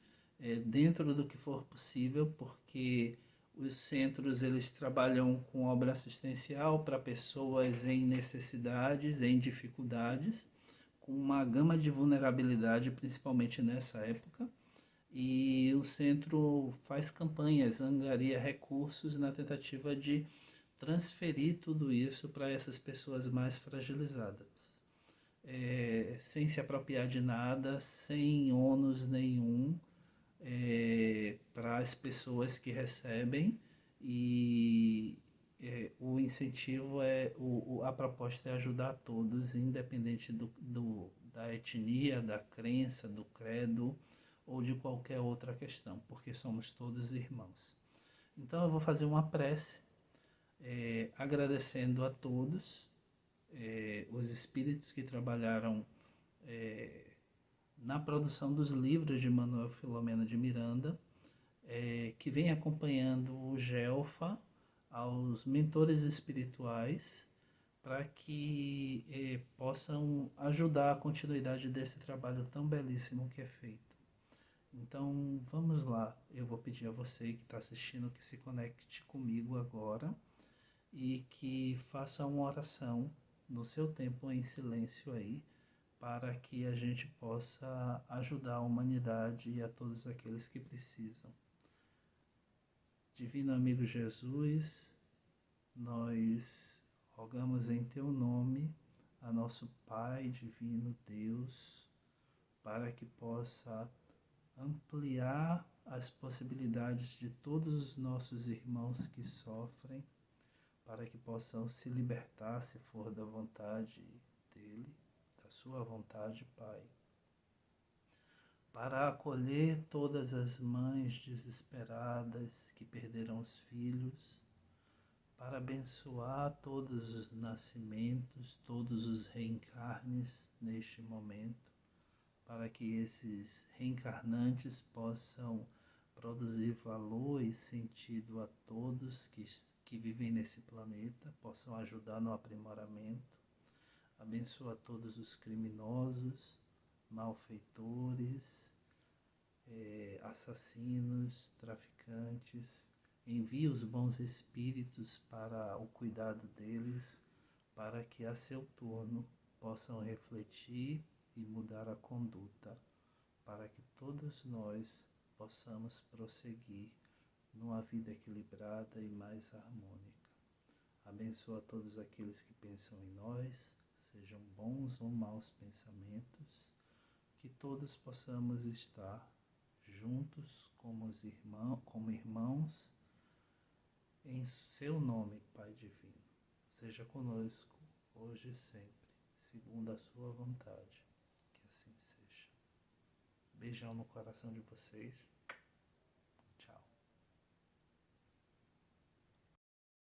S2: dentro do que for possível, porque os centros eles trabalham com obra assistencial para pessoas em necessidades, em dificuldades, com uma gama de vulnerabilidade, principalmente nessa época. E o centro faz campanhas, angaria recursos na tentativa de transferir tudo isso para essas pessoas mais fragilizadas, sem se apropriar de nada, sem ônus nenhum, para as pessoas que recebem. E o incentivo a proposta é ajudar todos, independente da etnia, da crença, do credo ou de qualquer outra questão, porque somos todos irmãos. Então eu vou fazer uma prece, agradecendo a todos, os espíritos que trabalharam na produção dos livros de Manuel Filomeno de Miranda, que vem acompanhando o GELFA, aos mentores espirituais, para que possam ajudar a continuidade desse trabalho tão belíssimo que é feito. Então vamos lá, eu vou pedir a você que está assistindo que se conecte comigo agora e que faça uma oração no seu tempo em silêncio aí, para que a gente possa ajudar a humanidade e a todos aqueles que precisam. Divino amigo Jesus, nós rogamos em teu nome a nosso Pai Divino Deus, para que possa ampliar as possibilidades de todos os nossos irmãos que sofrem, para que possam se libertar, se for da vontade dele, da sua vontade, Pai. Para acolher todas as mães desesperadas que perderam os filhos, para abençoar todos os nascimentos, todos os reencarnes neste momento, para que esses reencarnantes possam produzir valor e sentido a todos que vivem nesse planeta, possam ajudar no aprimoramento. Abençoa todos os criminosos, malfeitores, assassinos, traficantes. Envia os bons espíritos para o cuidado deles, para que a seu turno possam refletir e mudar a conduta, para que todos nós possamos prosseguir numa vida equilibrada e mais harmônica. Abençoa todos aqueles que pensam em nós, sejam bons ou maus pensamentos, que todos possamos estar juntos como irmãos, em seu nome, Pai Divino. Seja conosco, hoje e sempre, segundo a sua vontade. Que assim seja. Beijão no coração de vocês.